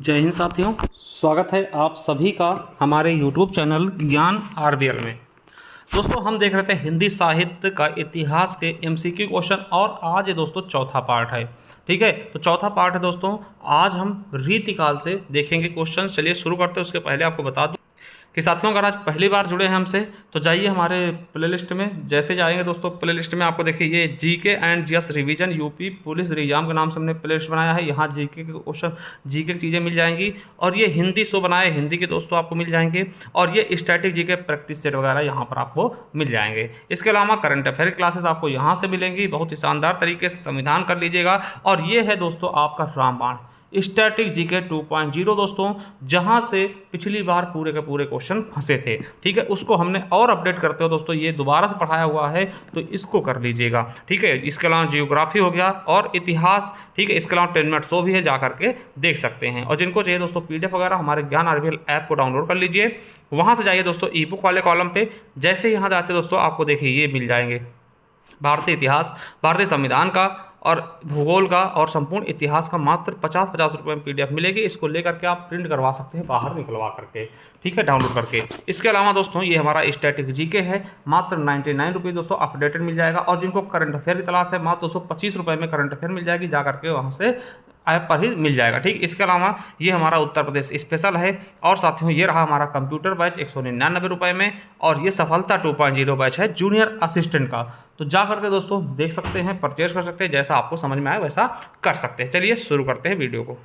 जय हिंद साथियों, स्वागत है आप सभी का हमारे YouTube चैनल ज्ञान आरबीएल में। दोस्तों, हम देख रहे थे हिंदी साहित्य का इतिहास के MCQ क्वेश्चन और आज ये दोस्तों चौथा पार्ट है। ठीक है, तो चौथा पार्ट है दोस्तों। आज हम रीतिकाल से देखेंगे क्वेश्चन। चलिए शुरू करते हैं। उसके पहले आपको बता दूं कि साथियों, अगर आज पहली बार जुड़े हैं हमसे तो जाइए हमारे प्लेलिस्ट में। जैसे जाएंगे दोस्तों प्लेलिस्ट में, आपको देखिए ये GK and GS revision UP police exam के नाम से हमने प्लेलिस्ट बनाया है। यहाँ जीके के क्वेश्चन, जीके की चीज़ें मिल जाएंगी और ये हिंदी शो बनाए, हिंदी के दोस्तों आपको मिल जाएंगे और ये स्टैटिक जीके प्रैक्टिस सेट वगैरह यहाँ पर आपको मिल जाएंगे। इसके अलावा करंट अफेयर क्लासेस आपको यहाँ से मिलेंगी, बहुत ही शानदार तरीके से संविधान कर लीजिएगा। और ये है दोस्तों आपका रामबाण स्टैटिक जीके 2.0 दोस्तों, जहां से पिछली बार पूरे के पूरे क्वेश्चन फंसे थे। ठीक है, उसको हमने और अपडेट करते हो दोस्तों, ये दोबारा से पढ़ाया हुआ है तो इसको कर लीजिएगा। ठीक है, इसके अलावा जियोग्राफी हो गया और इतिहास। ठीक है, इसके अलावा 10 मिनट शो भी है, जा करके देख सकते हैं। और जिनको चाहिए दोस्तों PDF वगैरह, हमारे ज्ञान आरबीएल ऐप को डाउनलोड कर लीजिए। वहाँ से जाइए दोस्तों ई बुक वाले कॉलम पे। जैसे ही यहाँ जाते दोस्तों आपको देखिए ये मिल जाएंगे भारतीय इतिहास, भारतीय संविधान का और भूगोल का और संपूर्ण इतिहास का मात्र 50-50 रुपये में PDF मिलेगी। इसको लेकर के आप प्रिंट करवा सकते हैं बाहर निकलवा करके। ठीक है, डाउनलोड करके। इसके अलावा दोस्तों ये हमारा स्टैटिक जीके है, मात्र 99 रुपये दोस्तों अपडेटेड मिल जाएगा। और जिनको करंट अफेयर की तलाश है, मात्र 225 रुपये में करंट अफेयर मिल जाएगी, जा करके वहाँ से ऐप पर ही मिल जाएगा। ठीक, इसके अलावा ये हमारा उत्तर प्रदेश स्पेशल है। और साथियों ये रहा हमारा कंप्यूटर बैच 199 रुपये में। और ये सफलता 2.0 बैच है जूनियर असिस्टेंट का। तो जा करके दोस्तों देख सकते हैं, परचेज कर सकते हैं, जैसा आपको समझ में आए वैसा कर सकते हैं। चलिए शुरू करते हैं वीडियो को।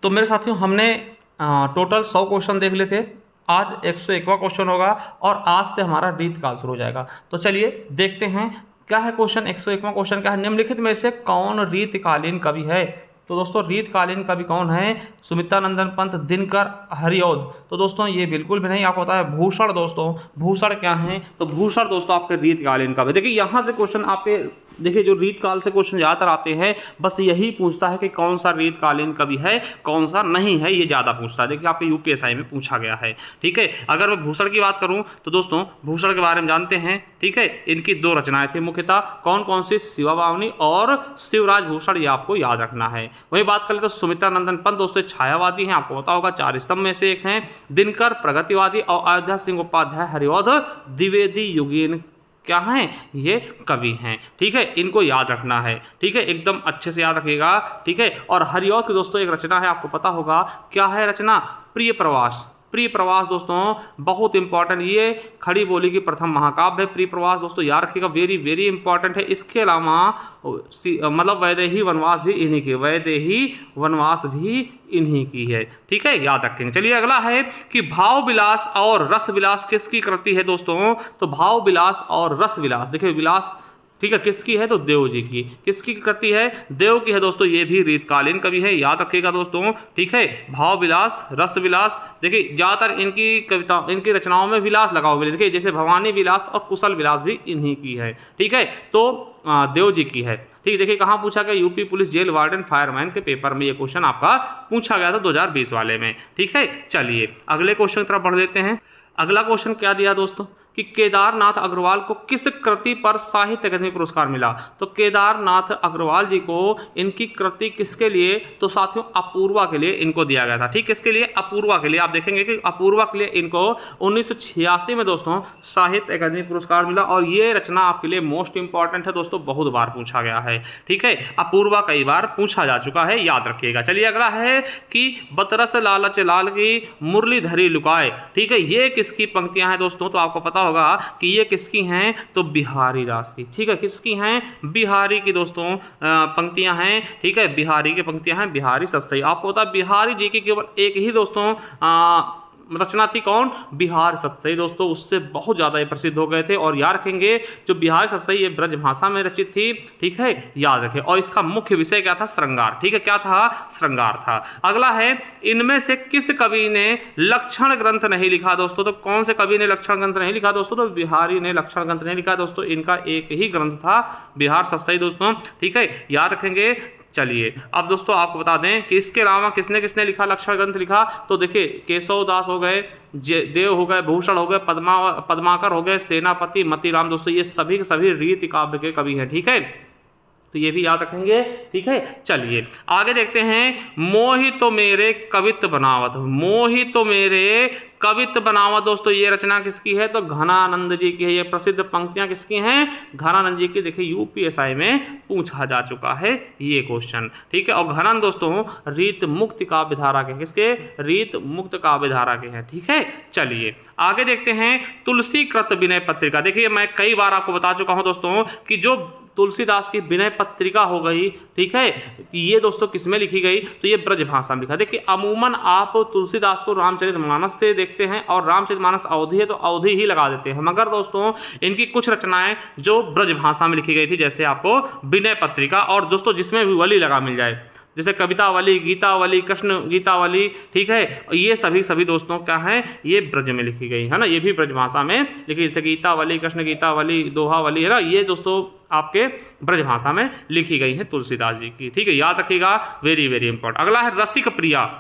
तो मेरे साथियों हमने टोटल 100 क्वेश्चन देख लिए थे। आज 101वां क्वेश्चन होगा और आज से हमारा रीतकाल शुरू हो जाएगा। तो चलिए देखते हैं क्या है क्वेश्चन। 101वां क्वेश्चन क्या है? निम्नलिखित में से कौन रीतकालीन कवि है? तो दोस्तों रीतकालीन कवि कौन है? सुमित्रानंदन पंत, दिनकर, हरिऔध। तो दोस्तों ये बिल्कुल भी नहीं, आपको पता है भूषण। दोस्तों भूषण क्या है? तो भूषण दोस्तों आपके रीतकालीन कवि। देखिए यहाँ से क्वेश्चन आपके, देखिए जो रीतकाल से क्वेश्चन ज़्यादातर आते हैं, बस यही पूछता है कि कौन सा रीतकालीन कवि है, कौन सा नहीं है, ये ज़्यादा पूछता है। देखिए आपके UPSI में पूछा गया है। ठीक है, अगर मैं भूषण की बात करूं तो दोस्तों भूषण के बारे में जानते हैं। ठीक है, इनकी 2 रचनाएं थी मुख्यतः, कौन कौन सी? शिवा बावनी और शिवराज भूषण, ये आपको याद रखना है। वही बात कर ले तो सुमित्रानंदन पंत दोस्तों छायावादी हैं, आपको पता होगा 4 स्तंभ में से एक हैं। दिनकर प्रगतिवादी और अयोध्या सिंह उपाध्याय, हरिऔध द्विवेदी युगीन क्या हैं? ये कवि हैं। ठीक है, इनको याद रखना है। ठीक है, एकदम अच्छे से याद रखिएगा। ठीक है, और हरिऔध की दोस्तों एक रचना है, आपको पता होगा क्या है रचना? प्रिय प्रवास। प्रिय प्रवास दोस्तों बहुत इंपॉर्टेंट, ये खड़ी बोली की प्रथम महाकाव्य है प्रिय प्रवास दोस्तों, याद रखिएगा, वेरी वेरी इंपॉर्टेंट है। इसके अलावा मतलब वैदेही वनवास भी इन्हीं की, वैदेही वनवास भी इन्हीं की है। ठीक है, याद रखेंगे। चलिए अगला है कि भाव विलास और रस विलास किसकी कृति है दोस्तों? तो भाव विलास और रस विलास, देखिए विलास ठीक है किसकी है? तो देव जी की। किसकी कृति है? देव की है दोस्तों। ये भी रीतकालीन कवि है, याद रखिएगा दोस्तों। ठीक है, भाव विलास, रस विलास। देखिए ज्यादातर इनकी कविता, इनकी रचनाओं में विलास लगा हुआ है। देखिए जैसे भवानी विलास और कुशल विलास भी इन्हीं की है। ठीक है, तो देव जी की है। ठीक, देखिए कहाँ पूछा गया? UP police jail warden fireman के पेपर में ये क्वेश्चन आपका पूछा गया था 2020 वाले में। ठीक है, चलिए अगले क्वेश्चन की तरफ बढ़ लेते हैं। अगला क्वेश्चन क्या दिया दोस्तों कि केदारनाथ अग्रवाल को किस कृति पर साहित्य अकादमी पुरस्कार मिला? तो केदारनाथ अग्रवाल जी को इनकी कृति किसके लिए? तो साथियों अपूर्वा के लिए इनको दिया गया था। ठीक, किसके लिए? अपूर्वा के लिए। आप देखेंगे कि अपूर्वा के लिए इनको 1986 में दोस्तों साहित्य अकादमी पुरस्कार मिला। और ये रचना आपके लिए मोस्ट इंपॉर्टेंट है दोस्तों, बहुत बार पूछा गया है। ठीक है, अपूर्वा कई बार पूछा जा चुका है, याद रखिएगा। चलिए अगला है कि बतरस लालच लाल की मुरलीधरी लुकाए। ठीक है, ये किसकी पंक्तियां हैं दोस्तों? तो आपको पता होगा कि ये किसकी हैं? तो बिहारी दास की। ठीक है, किसकी हैं? बिहारी की दोस्तों पंक्तियां हैं। ठीक है, बिहारी की पंक्तियां हैं, बिहारी सत्सई। आपको पता है बिहारी जी की केवल एक ही दोस्तों रचना थी, कौन? बिहार सत्सई दोस्तों, उससे बहुत ज़्यादा ये प्रसिद्ध हो गए थे। और याद रखेंगे जो बिहार सत्सई ये ब्रज भाषा में रचित थी। ठीक है, याद रखें। और इसका मुख्य विषय क्या था? श्रृंगार। ठीक है, क्या था? श्रृंगार था। अगला है इनमें से किस कवि ने लक्षण ग्रंथ नहीं लिखा दोस्तों? तो कौन से कवि ने लक्षण ग्रंथ नहीं लिखा दोस्तों? तो बिहारी ने लक्षण ग्रंथ नहीं लिखा दोस्तों, इनका एक ही ग्रंथ था बिहार सत्सई दोस्तों। ठीक है, याद रखेंगे। चलिए अब दोस्तों आपको बता दें कि इसके अलावा किसने किसने लिखा, लक्षण ग्रंथ लिखा? तो देखिए केशव दास हो गए, देव हो गए, भूषण हो गए, पद्माकर हो गए, सेनापति, मतीराम दोस्तों, ये सभी के सभी रीति काव्य के कवि हैं। ठीक है, तो ये भी याद रखेंगे। ठीक है, चलिए आगे देखते हैं। मोहि तो मेरे कवित्व बनावत, मोहि तो मेरे कवित्व बनावत दोस्तों, ये रचना किसकी है? तो घनानंद जी की है। ये प्रसिद्ध पंक्तियां किसकी हैं? घनानंद जी की। देखिए यूपीएसआई में पूछा जा चुका है ये क्वेश्चन। ठीक है, और घनानंद दोस्तों रीत मुक्त काव्यधारा के, किसके? रीत मुक्त काव्यधारा के हैं। ठीक है, चलिए आगे देखते हैं। तुलसी कृत विनय पत्रिका, देखिए मैं कई बार आपको बता चुका हूं दोस्तों कि जो तुलसीदास की विनय पत्रिका हो गई, ठीक है, ये दोस्तों किसमें लिखी गई? तो ये ब्रज भाषा में लिखा। देखिए अमूमन आप तुलसीदास को रामचरितमानस से देखते हैं और रामचरितमानस अवधि है तो अवधि ही लगा देते हैं, मगर दोस्तों इनकी कुछ रचनाएं जो ब्रज भाषा में लिखी गई थी, जैसे आपको विनय पत्रिका, और दोस्तों जिसमें भी वली लगा मिल जाए, जैसे कवितावली, गीतावली, कृष्ण गीतावली, ठीक है, ये सभी दोस्तों क्या है? ये ब्रज में लिखी गई है ना, ये भी ब्रज भाषा में लिखी, जैसे गीतावली, कृष्ण गीतावली, दोहावली है ना, ये दोस्तों आपके ब्रज भाषा में लिखी गई है तुलसीदास जी की। ठीक है, याद रखिएगा, वेरी वेरी इंपॉर्टेंट। अगला है रसिक प्रिया।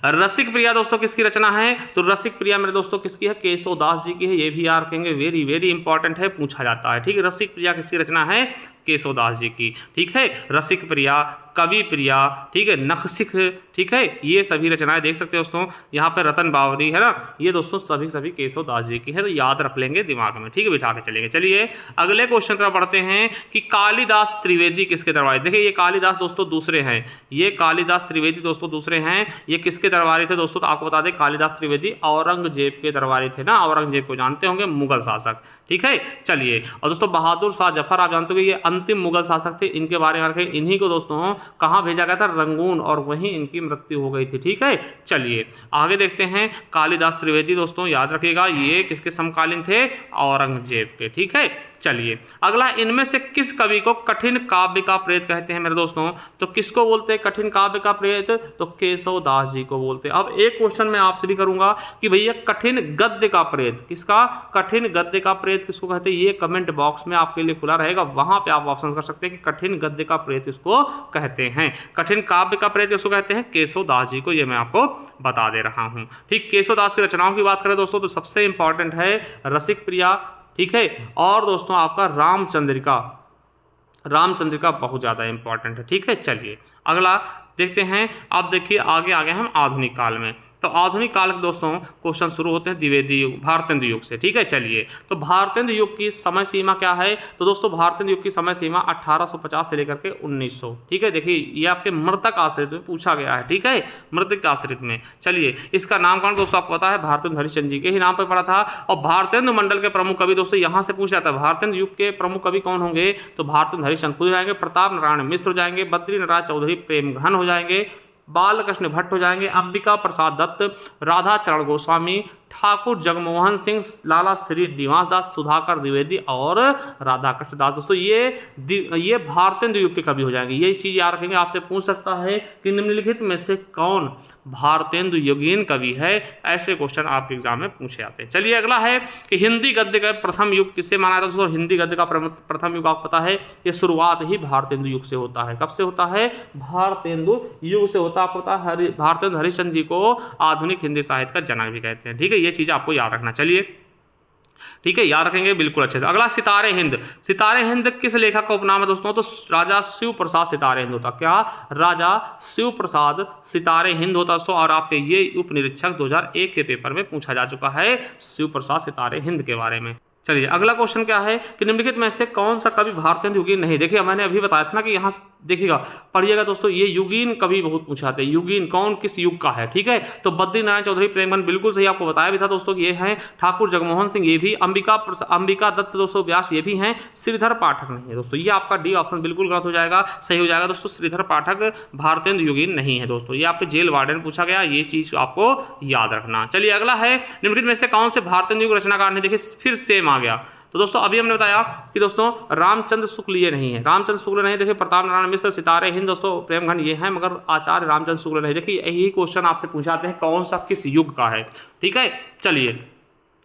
रसिक प्रिया दोस्तों किसकी रचना है? तो रसिक प्रिया मेरे दोस्तों किसकी है? केशवदास जी की है। ये भी याद रखेंगे, वेरी वेरी इंपॉर्टेंट है, पूछा जाता है। ठीक है, रसिक प्रिया किसकी रचना है? केशवदास जी की। ठीक है, रसिक प्रिया, कवि प्रिया, ठीक है, नखसिख, ठीक है, ये सभी रचनाएं देख सकते हो दोस्तों। यहाँ पे रतन बावरी है ना, ये दोस्तों सभी केशवदास जी की है, तो याद रख लेंगे दिमाग में। ठीक है, बिठा के चलेंगे। चलिए अगले क्वेश्चन तरफ बढ़ते हैं कि कालिदास त्रिवेदी किसके दरबारी? देखिए ये कालिदास दोस्तों दूसरे हैं, ये कालिदास त्रिवेदी दोस्तों दूसरे हैं। ये किसके दरबारी थे दोस्तों? तो आपको बता दें कालिदास त्रिवेदी औरंगजेब के दरबारी थे ना, औरंगजेब को जानते होंगे, मुगल शासक। ठीक है, चलिए, और दोस्तों बहादुर शाह जफर आप जानते हो कि ये अंतिम मुगल शासक थे, इनके बारे में रखें। इन्हीं को दोस्तों कहाँ भेजा गया था? रंगून, और वहीं इनकी मृत्यु हो गई थी। ठीक है, चलिए आगे देखते हैं। कालिदास त्रिवेदी दोस्तों याद रखिएगा, ये किसके समकालीन थे? औरंगजेब के। ठीक है, चलिए अगला, इनमें से किस कवि को कठिन काव्य का प्रेत कहते हैं मेरे दोस्तों? तो किसको बोलते हैं कठिन काव्य का प्रेत? तो केशवदास जी को बोलते हैं। अब एक क्वेश्चन मैं आपसे भी करूंगा कि भैया कठिन गद्य का प्रेत किसका? कठिन गद्य का प्रेत किसको कहते हैं? ये कमेंट बॉक्स में आपके लिए खुला रहेगा, वहां पे आप ऑप्शन कर सकते हैं कि कठिन गद्य का प्रेत किसको कहते हैं। कठिन काव्य का प्रेत किसको कहते हैं? केशवदास जी को, ये मैं आपको बता दे रहा हूं। ठीक, केशवदास की रचनाओं की बात करें दोस्तों तो सबसे इंपॉर्टेंट है रसिक प्रिया, ठीक है, और दोस्तों आपका रामचंद्रिका, रामचंद्रिका बहुत ज़्यादा इंपॉर्टेंट है। ठीक है, चलिए अगला देखते हैं। अब देखिए आगे आ गए हम आधुनिक काल में। तो आधुनिक काल के दोस्तों क्वेश्चन शुरू होते हैं द्विवेदी युग, भारतेंदु युग से। ठीक है, चलिए, तो भारतेंदु युग की समय सीमा क्या है? तो दोस्तों भारतेंदु युग की समय सीमा 1850 से लेकर के 1900। ठीक है, देखिए ये आपके मृतक आश्रित में पूछा गया है। ठीक है, मृतक आश्रित में। चलिए, इसका नामकरण दोस्तों आपको पता है, भारतेंदु हरिश्चंद्र जी के ही नाम पर पड़ा था। और भारतेंदु मंडल के प्रमुख कवि दोस्तों यहाँ से पूछा जाता है, भारतेंदु युग के प्रमुख कवि कौन होंगे? तो भारतेंदु हरिश्चंद्र खुद हो जाएंगे, प्रताप नारायण मिश्र हो जाएंगे, बद्री नारायण चौधरी प्रेमघन हो जाएंगे, बालकृष्ण भट्ट हो जाएंगे, अंबिका प्रसाद दत्त, राधा चरण गोस्वामी, ठाकुर जगमोहन सिंह, लाला श्री निवास दास, सुधाकर द्विवेदी और राधा कृष्ण दास। दोस्तों ये भारतेंदु युग के कवि हो जाएंगे। ये चीज याद रखेंगे, आपसे पूछ सकता है कि निम्नलिखित में से कौन भारतेंदु युगीन कवि है? ऐसे क्वेश्चन आपके एग्जाम में पूछे जाते हैं। चलिए अगला है कि हिंदी गद्य का प्रथम युग किसे माना जाता है? दोस्तों हिंदी गद्य का प्रथम युग आपको पता है, ये शुरुआत ही भारतेंदु युग से होता है। कब से होता है? भारतेंदु युग से होता है। आपको पता है भारतेंदु हरिश्चंद्र जी को आधुनिक हिंदी साहित्य का जनक भी कहते हैं। ठीक है, ये चीज आपको याद रखना। चलिए, ठीक है, याद रखेंगे बिल्कुल अच्छे से। अगला सितारे हिंद। सितारे हिंद किस लेखक का उपनाम है दोस्तों? तो राजा शिव प्रसाद सितारे हिंद होता। क्या? राजा शिव प्रसाद सितारे हिंद होता दोस्तों। और आपके ये उप निरीक्षक 2001 के पेपर में पूछा जा चुका है शिव प्रसाद सितारे हिंद के बारे में। चलिए अगला क्वेश्चन क्या है कि निम्नलिखित में से कौन सा कवि भारतेंदु युगीन नहीं? देखिए मैंने अभी बताया था ना कि यहाँ देखिएगा, पढ़िएगा दोस्तों, ये युगीन कवि बहुत पूछाते हैं। युगीन कौन, किस युग का है? ठीक है, तो बद्री नारायण चौधरी प्रेमघन बिल्कुल सही, आपको बताया भी था दोस्तों कि ये हैं। ठाकुर जगमोहन सिंह ये भी, अंबिका दत्त दोस्तों व्यास ये भी हैं। श्रीधर पाठक नहीं है दोस्तों, ये आपका डी ऑप्शन बिल्कुल गलत हो जाएगा, सही हो जाएगा दोस्तों। श्रीधर पाठक भारतेंदु युगीन नहीं है दोस्तों, ये आपके जेल वार्डन पूछा गया, ये चीज आपको याद रखना। चलिए अगला है निम्नलिखित में से कौन से भारतेंदु युग रचनाकार नहीं? देखिए फिर सेम आ गया। तो दोस्तों अभी हमने बताया कि दोस्तों रामचंद्र शुक्ल ये नहीं है, रामचंद्र शुक्ल नहीं। देखिए प्रताप नारायण मिश्र, सितारे हिंद दोस्तों प्रेमघन ये हैं, मगर आचार्य रामचंद्र शुक्ल नहीं। देखिए यही क्वेश्चन आपसे पूछाते हैं कौन सा किस युग का है। ठीक है, चलिए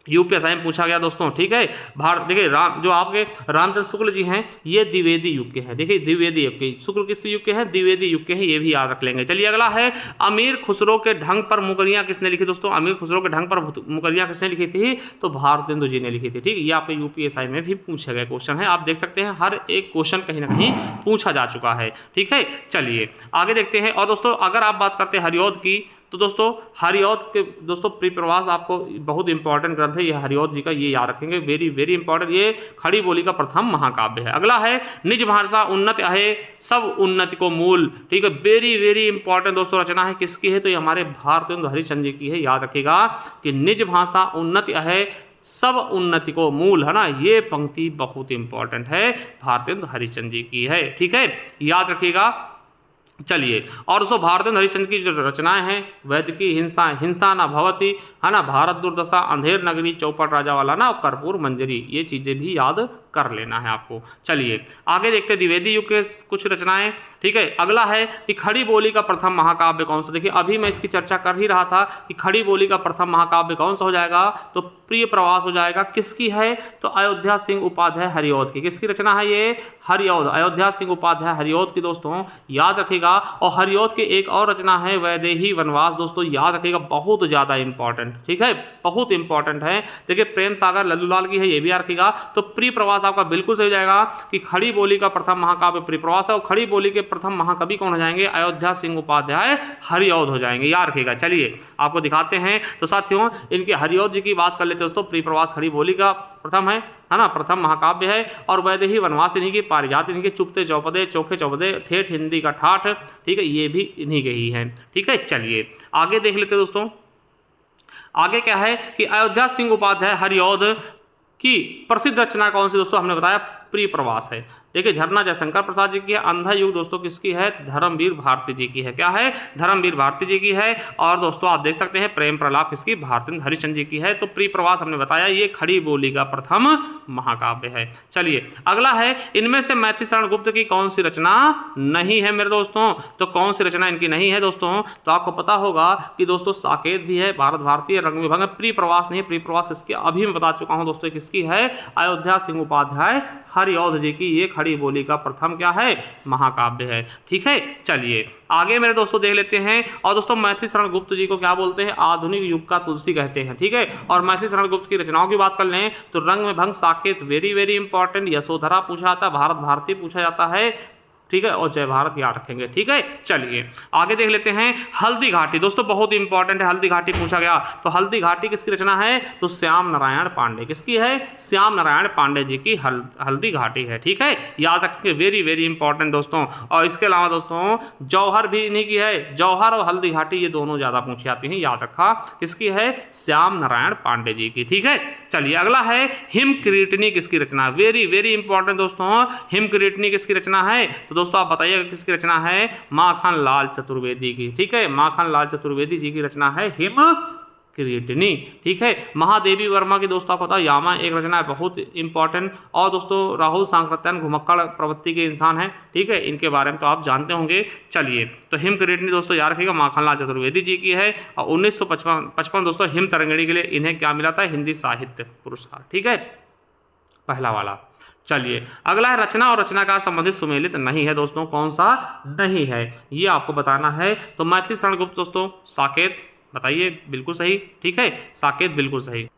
यूपीएसआई में पूछा गया दोस्तों, ठीक है। भारत देखिए जो आपके रामचंद्र शुक्ल जी हैं ये द्विवेदी युग के हैं। देखिए द्विवेदी युग के, शुक्ल किस युग के हैं? द्विवेदी युग के हैं, ये भी याद रख लेंगे। चलिए अगला है अमीर खुसरो के ढंग पर मुकरियां किसने लिखी दोस्तों? अमीर खुसरो के ढंग पर मुकरियां किसने लिखी थी? तो भारतेंदु जी ने लिखी थी, ठीक है। ये आपके यूपीएसआई में भी पूछे गए क्वेश्चन है, आप देख सकते हैं हर एक क्वेश्चन कहीं ना कहीं पूछा जा चुका है, ठीक है। चलिए आगे देखते हैं। और दोस्तों अगर आप बात करते हैं हरिऔध की, तो दोस्तों हरिऔध के दोस्तों परिप्रवास आपको बहुत इंपॉर्टेंट ग्रंथ है ये हरिऔध जी का, ये याद रखेंगे, वेरी वेरी इंपॉर्टेंट। ये खड़ी बोली का प्रथम महाकाव्य है। अगला है निज भाषा उन्नति आहे सब उन्नति को मूल, ठीक है। वेरी वेरी इंपॉर्टेंट दोस्तों रचना है, किसकी है? तो ये हमारे भारतेंदु हरिश्चंद्र जी की है। याद रखिएगा कि निज भाषा उन्नति आहे सब उन्नति को मूल, है ना। ये पंक्ति बहुत इंपॉर्टेंट है, भारतेंदु हरिश्चंद्र जी की है, ठीक है, याद रखिएगा। चलिए और दोस्तों भारतेंदु हरिश्चंद्र की जो रचनाएं हैं, वैद्य की हिंसा हिंसा न भवती, है ना, भारत दुर्दशा, अंधेर नगरी, चौपट राजा वाला ना, कर्पूर मंजरी, ये चीज़ें भी याद कर लेना है आपको। चलिए आगे देखते हैं द्विवेदी युग के कुछ रचनाएं, ठीक है। अगला है कि खड़ी बोली का प्रथम महाकाव्य कौन सा? देखिए अभी मैं इसकी चर्चा कर ही रहा था कि खड़ी बोली का प्रथम महाकाव्य कौन सा हो जाएगा? तो प्रिय प्रवास हो जाएगा। किसकी है? तो अयोध्या सिंह उपाध्याय हरिऔध की। किसकी रचना है ये? हरिऔध, अयोध्या सिंह उपाध्याय हरिऔध की दोस्तों, याद रखिएगा। और हरिऔध की एक और रचना है वैदेही वनवास, दोस्तों याद रखिएगा, बहुत ज़्यादा इंपॉर्टेंट, ठीक है, बहुत इंपॉर्टेंट है। देखिए प्रेम सागर लल्लूलाल की है, ये भी याद रखिएगा। तो प्रिय प्रवास आपका बिल्कुल सही हो जाएगा कि खड़ी बोली का प्रथम महाकाव्य प्रिय प्रवास है, और खड़ी बोली के प्रथम महाकवि कौन हो जाएंगे? अयोध्या सिंह उपाध्याय हरिऔध हो जाएंगे, याद रखिएगा। चलिए आपको दिखाते हैं। तो साथियों इनके हरिऔध जी की बात कर लेते हैं दोस्तों। प्रिय प्रवास खड़ी बोली का प्रथम है ना, प्रथम महाकाव्य है। और वैदेही वनवास इन्हीं की, पारिजात इन्हीं के, चुपते चौपदे, चोखे चौपदे, ठेठ हिंदी का ठाठ, ठीक है, ये भी इन्हीं के ही हैं, ठीक है। चलिए आगे देख लेते हैं दोस्तों। आगे क्या है कि अयोध्या सिंह उपाध्याय हरिऔध की प्रसिद्ध रचना कौन सी? दोस्तों हमने बताया प्रिय प्रवास है। देखिए झरना जयशंकर प्रसाद जी की है। अंधा युग दोस्तों किसकी है? धर्मवीर भारती जी की है। क्या है? धर्मवीर भारती जी की है। और दोस्तों आप देख सकते हैं प्रेम प्रलाप किसकी? भारतेंदु हरिश्चंद्र जी की है। तो प्रिय प्रवास हमने बताया ये खड़ी बोली का प्रथम महाकाव्य है। चलिए अगला है इनमें से मैथिली शरण गुप्त की कौन सी रचना नहीं है मेरे दोस्तों? तो कौन सी रचना इनकी नहीं है दोस्तों? तो आपको पता होगा कि दोस्तों साकेत भी है, भारत भारती है, रंग विभंग है, प्रिय प्रवास नहीं है। प्रिय प्रवास इसकी अभी मैं बता चुका हूं दोस्तों किसकी है? अयोध्या सिंह उपाध्याय हरिऔध जी की। ये खड़ी बोली का प्रथम क्या है? महाकाव्य है, ठीक है। चलिए आगे मेरे दोस्तों देख लेते हैं। और दोस्तों मैथिली शरण गुप्त जी को क्या बोलते हैं? आधुनिक युग का तुलसी कहते हैं, ठीक है। और मैथिली शरण गुप्त की रचनाओं की बात कर लें तो रंग में भंग, Saket very very important, Yashodhara पूछा जाता है, भारत भारती पूछा जाता है, ठीक है, और जय भारत याद रखेंगे, ठीक है। चलिए आगे देख लेते हैं। हल्दी घाटी दोस्तों बहुत इंपॉर्टेंट है, हल्दी घाटी पूछा गया। तो हल्दी घाटी किसकी रचना है? तो श्याम नारायण पांडे। किसकी है? श्याम नारायण पांडे जी की हल्दी घाटी है, ठीक है, याद रखेंगे, वेरी वेरी इंपॉर्टेंट दोस्तों। और इसके अलावा दोस्तों जौहर भी इन्हीं की है। जौहर और हल्दी घाटी ये दोनों ज्यादा पूछी जाती हैं, याद रखा। किसकी है? श्याम नारायण पांडे जी की, ठीक है। चलिए अगला है हिम किरीटनी किसकी रचना? वेरी वेरी इंपॉर्टेंट दोस्तों, हिम किरीटनी किसकी रचना है? तो दोस्तों आप बताइएगा किसकी रचना है? माखन लाल चतुर्वेदी की, ठीक है, माखन लाल चतुर्वेदी जी की रचना है हिम किरीटनी, ठीक है। महादेवी वर्मा की दोस्तों आपको पता है यामा एक रचना है, बहुत इंपॉर्टेंट। और दोस्तों राहुल सांकृत्यायन घुमक्कड़ प्रवृत्ति के इंसान हैं, ठीक है, इनके बारे में तो आप जानते होंगे। चलिए तो हिम किरीटनी दोस्तों याद रखिएगा माखनलाल चतुर्वेदी जी की है। और 1955 दोस्तों हिम तरंगिणी के लिए इन्हें क्या मिला था? हिंदी साहित्य पुरस्कार, ठीक है, पहला वाला। चलिए अगला है रचना और रचनाकार संबंधित सुमेलित नहीं है दोस्तों, कौन सा नहीं है ये आपको बताना है। तो मैथिली शरण गुप्त दोस्तों साकेत बताइए, बिल्कुल सही, ठीक है, साकेत बिल्कुल सही,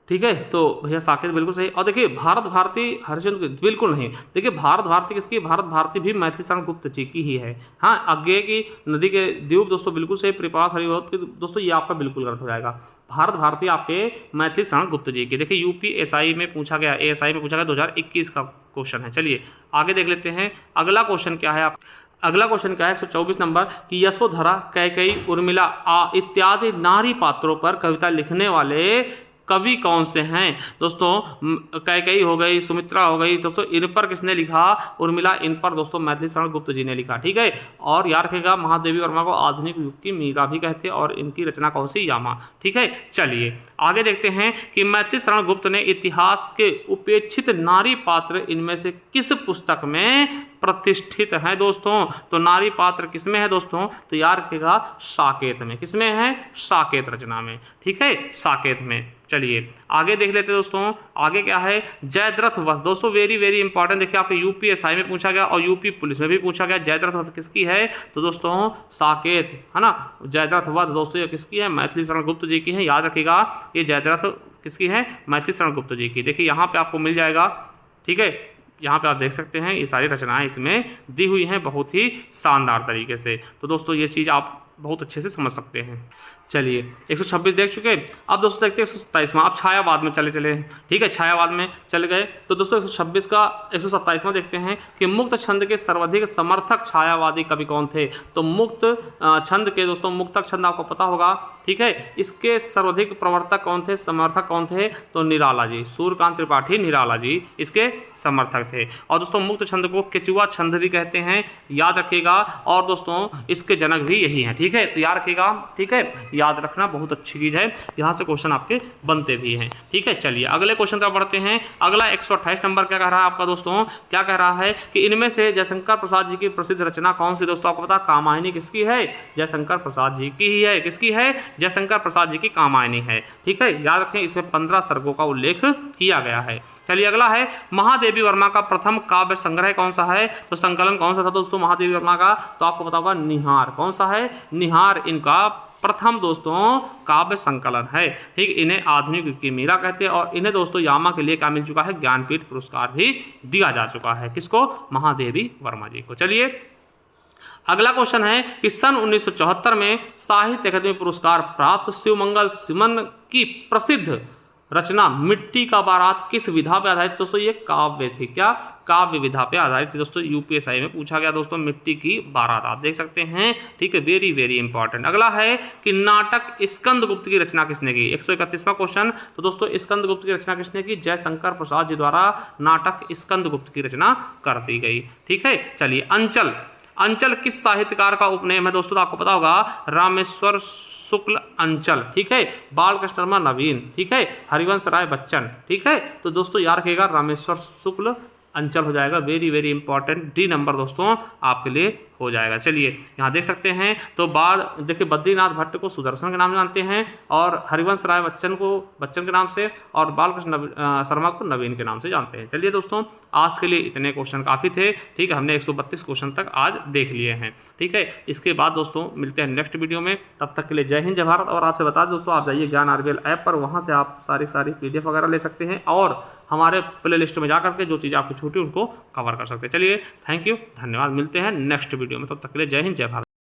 ठीक है। तो भैया साकेत बिल्कुल सही। और देखिए भारत भारती हरिश्चंद्र बिल्कुल नहीं। देखिए भारत भारती किसकी? भारत भारती भी मैथिली शरण गुप्त जी की ही है। हाँ अज्ञेय की नदी के द्वीप दोस्तों बिल्कुल सही। प्रवास हरिऔध के दोस्तों ये आपका बिल्कुल गलत हो जाएगा। भारत भारती आपके मैथिली शरण गुप्त जी की। देखिए यूपीएसआई में पूछा गया, एएसआई में पूछा गया 2021 का क्वेश्चन है। चलिए आगे देख लेते हैं अगला क्वेश्चन क्या है। अगला क्वेश्चन क्या है 124 नंबर कि यशोधरा, कैकेयी, उर्मिला इत्यादि नारी पात्रों पर कविता लिखने वाले कवि कौन से हैं दोस्तों? कैकेयी हो गई, सुमित्रा हो गई दोस्तों, इन पर किसने लिखा? उर्मिला, इन पर दोस्तों मैथिली शरण गुप्त जी ने लिखा, ठीक है। और याद रखेगा महादेवी वर्मा को आधुनिक युग की मीरा भी कहते हैं, और इनकी रचना कौन सी? यामा, ठीक है। चलिए आगे देखते हैं कि मैथिली शरण गुप्त ने इतिहास के उपेक्षित नारी पात्र इनमें से किस पुस्तक में प्रतिष्ठित हैं दोस्तों। तो नारी पात्र किसमें है दोस्तों, तो याद रखिएगा साकेत में। किसमें है, साकेत रचना में, ठीक है, साकेत में। चलिए आगे देख लेते हैं दोस्तों, आगे क्या है, जयद्रथ वध। दोस्तों वेरी वेरी इंपॉर्टेंट, देखिए आपके यूपीएसआई में पूछा गया और यूपी पुलिस में भी पूछा गया, जयद्रथ वध किसकी है, तो दोस्तों साकेत, है ना। जयद्रथ वध दोस्तों ये किसकी है, मैथिली शरण गुप्त जी की है। याद रखिएगा ये जयद्रथ किसकी है, मैथिली शरण गुप्त जी की। देखिए यहाँ पे आपको मिल जाएगा, ठीक है, यहाँ पे आप देख सकते हैं ये सारी रचनाएं इसमें दी हुई हैं बहुत ही शानदार तरीके से। तो दोस्तों ये चीज़ आप बहुत अच्छे से समझ सकते हैं। चलिए 126 देख चुके, अब दोस्तों देखते हैं 127वां। अब छायावाद में चले, ठीक है, छायावाद में चले गए। तो दोस्तों 126 का 127वां देखते हैं कि मुक्त छंद के सर्वाधिक समर्थक छायावादी कवि कौन थे। तो मुक्त छंद के दोस्तों, मुक्तक छंद आपको पता होगा, ठीक है, इसके सर्वाधिक प्रवर्तक कौन थे, समर्थक कौन थे, तो निराला जी, सूर्यकांत त्रिपाठी निराला जी इसके समर्थक थे। और दोस्तों मुक्त छंद को केचुआ छंद भी कहते हैं, याद रखिएगा। और दोस्तों इसके जनक भी यही हैं, ठीक है, तो याद रखिएगा, ठीक है, याद रखना बहुत अच्छी चीज़ है, यहाँ से क्वेश्चन आपके बनते भी हैं, ठीक है। चलिए अगले क्वेश्चन तरफ बढ़ते हैं। अगला 128 नंबर क्या कह रहा है आपका दोस्तों, क्या कह रहा है कि इनमें से जयशंकर प्रसाद जी की प्रसिद्ध रचना कौन सी। दोस्तों आपको पता कामायनी किसकी है, जयशंकर प्रसाद जी की ही है। किसकी है, जयशंकर प्रसाद जी की कामायनी है, ठीक है, याद रखें। इसमें 15 सर्गों का उल्लेख किया गया है। चलिए अगला है महादेवी वर्मा का प्रथम काव्य संग्रह कौन सा है, तो संकलन कौन सा था दोस्तों महादेवी वर्मा का, तो आपको पता होगा निहार। कौन सा है, निहार इनका प्रथम दोस्तों काव्य संकलन है, ठीक। इन्हें आधुनिक युग की मीरा कहते हैं और इन्हें दोस्तों यामा के लिए क्या मिल चुका है, ज्ञानपीठ पुरस्कार भी दिया जा चुका है। किसको, महादेवी वर्मा जी को। चलिए अगला क्वेश्चन है कि सन 1974 में साहित्य अकादमी पुरस्कार प्राप्त शिवमंगल सुमन की प्रसिद्ध रचना मिट्टी का बारात किस विधा पे आधारित। दोस्तों ये काव्य थी, क्या, काव्य विधा पे आधारित थी दोस्तों। यूपीएसआई में पूछा गया दोस्तों मिट्टी की बारात, आप देख सकते हैं, ठीक है, वेरी वेरी इंपॉर्टेंट। अगला है कि नाटक स्कंदगुप्त की रचना किसने की, 131वां क्वेश्चन। तो दोस्तों स्कंदगुप्त की रचना किसने की, जयशंकर प्रसाद जी द्वारा नाटक स्कंदगुप्त की रचना कर दी गई, ठीक है। चलिए अंचल, अंचल किस साहित्यकार का उपनाम है दोस्तों, तो आपको पता होगा रामेश्वर शुक्ल अंचल, ठीक है, बालकृष्ण वर्मा नवीन, ठीक है, हरिवंश राय बच्चन, ठीक है। तो दोस्तों याद रखिएगा रामेश्वर शुक्ल अंचल हो जाएगा, very very important. D number दोस्तों आपके लिए हो जाएगा। चलिए यहाँ देख सकते हैं, तो बाल देखिए बद्रीनाथ भट्ट को सुदर्शन के नाम से जानते हैं और हरिवंश राय बच्चन को बच्चन के नाम से और बालकृष्ण शर्मा को नवीन के नाम से जानते हैं। चलिए दोस्तों आज के लिए इतने क्वेश्चन काफ़ी थे, ठीक है, हमने 132 क्वेश्चन तक आज देख लिए हैं, ठीक है। इसके बाद दोस्तों मिलते हैं नेक्स्ट वीडियो में, तब तक के लिए जय हिंद जय भारत। और आपसे बता दें दोस्तों, आप जाइए ज्ञान आरबीएल ऐप पर, वहाँ से आप सारी PDF वगैरह ले सकते हैं और हमारे प्ले लिस्ट में जा करके जो चीज़ें आपकी छूटी उनको कवर कर सकते हैं। चलिए थैंक यू, धन्यवाद, मिलते हैं नेक्स्ट वीडियो में, तब तक के लिए जय हिंद जय भारत।